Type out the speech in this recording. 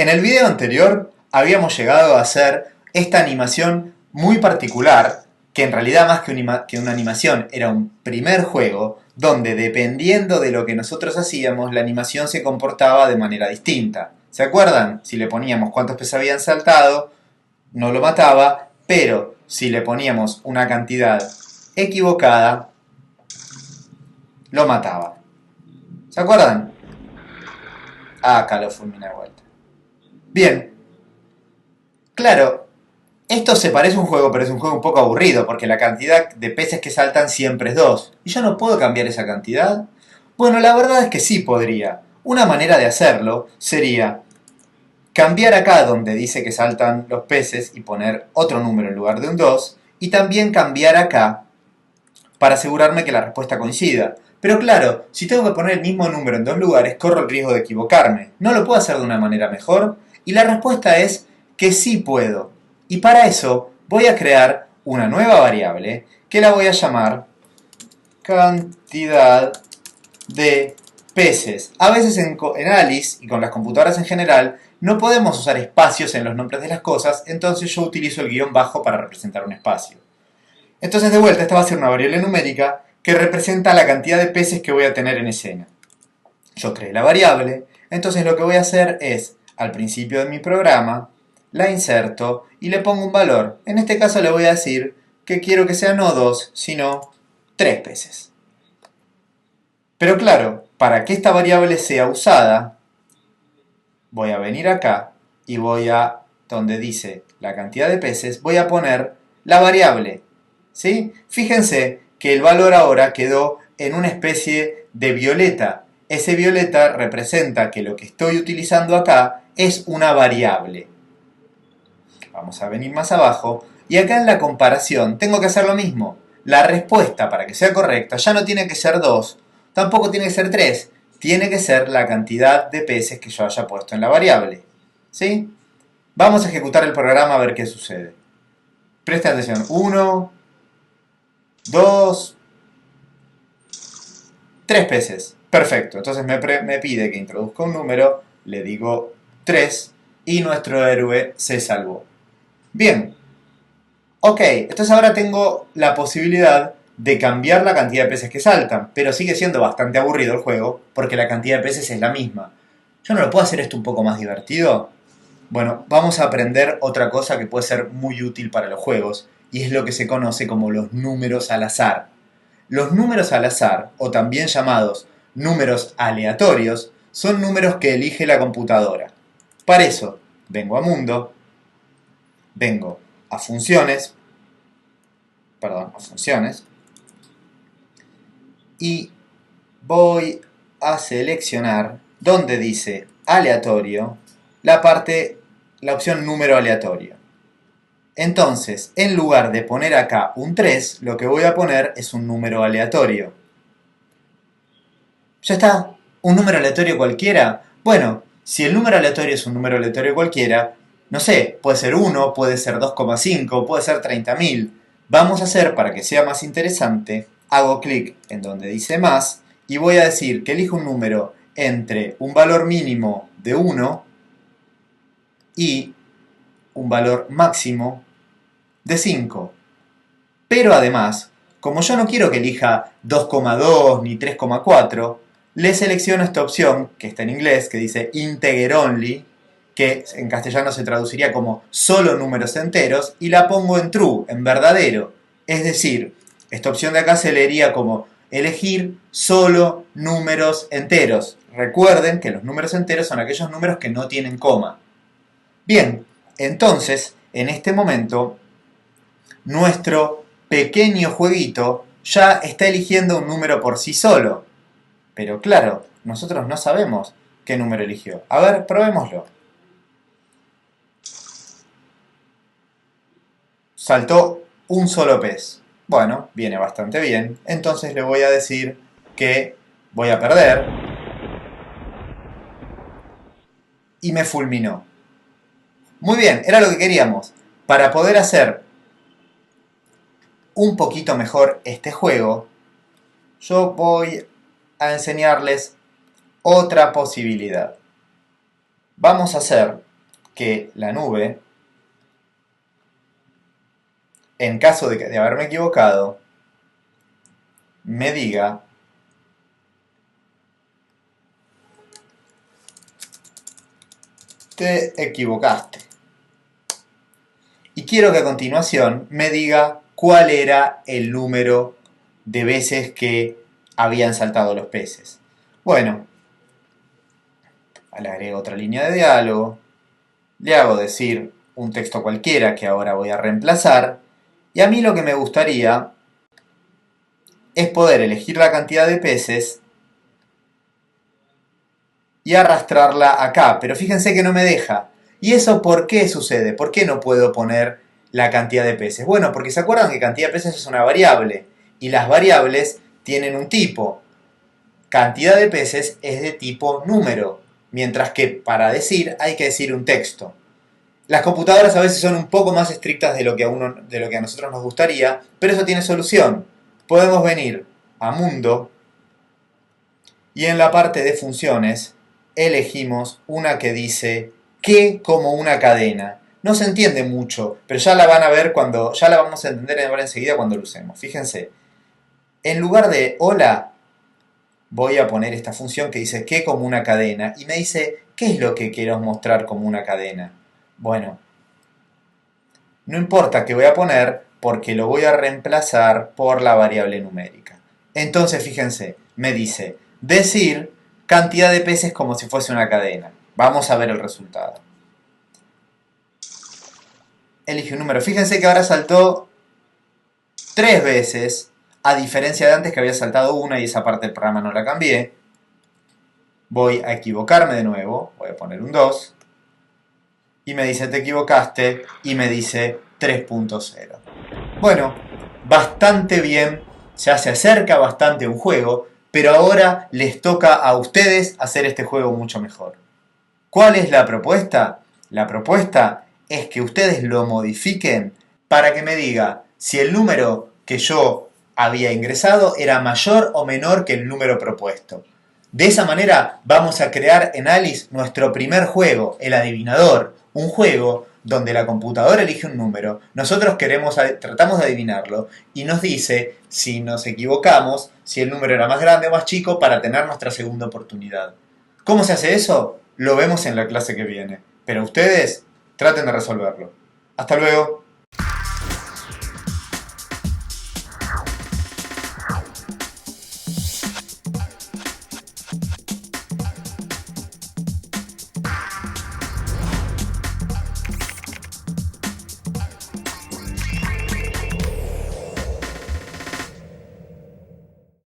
En el video anterior habíamos llegado a hacer esta animación muy particular, que en realidad más que una animación era un primer juego, donde dependiendo de lo que nosotros hacíamos, la animación se comportaba de manera distinta. ¿Se acuerdan? Si le poníamos cuántos peces habían saltado, no lo mataba, pero si le poníamos una cantidad equivocada, lo mataba. ¿Se acuerdan? Acá lo fulminé de vuelta. Bien. Claro, esto se parece a un juego, pero es un juego un poco aburrido, porque la cantidad de peces que saltan siempre es 2. ¿Y yo no puedo cambiar esa cantidad? Bueno, la verdad es que sí podría. Una manera de hacerlo sería cambiar acá donde dice que saltan los peces y poner otro número en lugar de un 2, y también cambiar acá para asegurarme que la respuesta coincida. Pero claro, si tengo que poner el mismo número en dos lugares, corro el riesgo de equivocarme. ¿No lo puedo hacer de una manera mejor? Y la respuesta es que sí puedo. Y para eso voy a crear una nueva variable que la voy a llamar cantidad de peces. A veces en Alice y con las computadoras en general no podemos usar espacios en los nombres de las cosas, entonces yo utilizo el guión bajo para representar un espacio. Entonces de vuelta esta va a ser una variable numérica que representa la cantidad de peces que voy a tener en escena. Yo creé la variable, entonces lo que voy a hacer es, al principio de mi programa, la inserto y le pongo un valor. En este caso le voy a decir que quiero que sea no 2, sino 3 peces. Pero claro, para que esta variable sea usada, voy a venir acá y voy a, donde dice la cantidad de peces, voy a poner la variable. ¿Sí? Fíjense que el valor ahora quedó en una especie de violeta. Ese violeta representa que lo que estoy utilizando acá es una variable. Vamos a venir más abajo y acá en la comparación tengo que hacer lo mismo. La respuesta para que sea correcta ya no tiene que ser 2, tampoco tiene que ser 3, tiene que ser la cantidad de peces que yo haya puesto en la variable. ¿Sí? Vamos a ejecutar el programa a ver qué sucede. Presten atención. 1, 2, 3 peces. Perfecto. Entonces me pide que introduzca un número, le digo 3 y nuestro héroe se salvó. Bien. Ok, entonces ahora tengo la posibilidad de cambiar la cantidad de peces que saltan, pero sigue siendo bastante aburrido el juego porque la cantidad de peces es la misma. ¿Yo no lo puedo hacer esto un poco más divertido? Bueno, vamos a aprender otra cosa que puede ser muy útil para los juegos y es lo que se conoce como los números al azar. Los números al azar, o también llamados números aleatorios, son números que elige la computadora. Para eso, vengo a Mundo, vengo a Funciones, y voy a seleccionar donde dice aleatorio la opción número aleatorio. Entonces, en lugar de poner acá un 3, lo que voy a poner es un número aleatorio. Ya está, un número aleatorio cualquiera. Bueno, si el número aleatorio es un número aleatorio cualquiera, no sé, puede ser 1, puede ser 2,5, puede ser 30.000. Vamos a hacer, para que sea más interesante, hago clic en donde dice más y voy a decir que elijo un número entre un valor mínimo de 1 y un valor máximo de 5. Pero además, como yo no quiero que elija 2,2 ni 3,4, le selecciono esta opción, que está en inglés, que dice integer only, que en castellano se traduciría como solo números enteros, y la pongo en true, en verdadero. Es decir, esta opción de acá se leería como elegir solo números enteros. Recuerden que los números enteros son aquellos números que no tienen coma. Bien, entonces, en este momento, nuestro pequeño jueguito ya está eligiendo un número por sí solo. Pero claro, nosotros no sabemos qué número eligió. A ver, probémoslo. Saltó un solo pez. Bueno, viene bastante bien. Entonces le voy a decir que voy a perder. Y me fulminó. Muy bien, era lo que queríamos. Para poder hacer un poquito mejor este juego, yo voy a enseñarles otra posibilidad. Vamos a hacer que la nube, en caso de haberme equivocado, me diga te equivocaste. Y quiero que a continuación me diga cuál era el número de veces que habían saltado los peces. Bueno, le agrego otra línea de diálogo, le hago decir un texto cualquiera que ahora voy a reemplazar, y a mí lo que me gustaría es poder elegir la cantidad de peces y arrastrarla acá, pero fíjense que no me deja. ¿Y eso por qué sucede? ¿Por qué no puedo poner la cantidad de peces? Bueno, porque se acuerdan que cantidad de peces es una variable, y las variables tienen un tipo. Cantidad de peces es de tipo número, mientras que para decir hay que decir un texto. Las computadoras a veces son un poco más estrictas de lo que a nosotros nos gustaría, pero eso tiene solución. Podemos venir a Mundo y en la parte de funciones elegimos una que dice que como una cadena. No se entiende mucho, pero ya la van a ver ya la vamos a entender enseguida cuando lo usemos. Fíjense, en lugar de hola, voy a poner esta función que dice que como una cadena y me dice qué es lo que quiero mostrar como una cadena. Bueno, no importa qué voy a poner porque lo voy a reemplazar por la variable numérica. Entonces fíjense, me dice decir cantidad de peces como si fuese una cadena. Vamos a ver el resultado. Elige un número. Fíjense que ahora saltó 3 veces, a diferencia de antes que había saltado una y esa parte del programa no la cambié. Voy a equivocarme de nuevo, voy a poner un 2. Y me dice te equivocaste y me dice 3.0. Bueno, bastante bien, ya se acerca bastante un juego, pero ahora les toca a ustedes hacer este juego mucho mejor. ¿Cuál es la propuesta? La propuesta es que ustedes lo modifiquen para que me diga si el número que yo había ingresado era mayor o menor que el número propuesto. De esa manera vamos a crear en Alice nuestro primer juego, el adivinador, un juego donde la computadora elige un número, nosotros tratamos de adivinarlo y nos dice si nos equivocamos, si el número era más grande o más chico para tener nuestra segunda oportunidad. ¿Cómo se hace eso? Lo vemos en la clase que viene, pero ustedes traten de resolverlo. Hasta luego.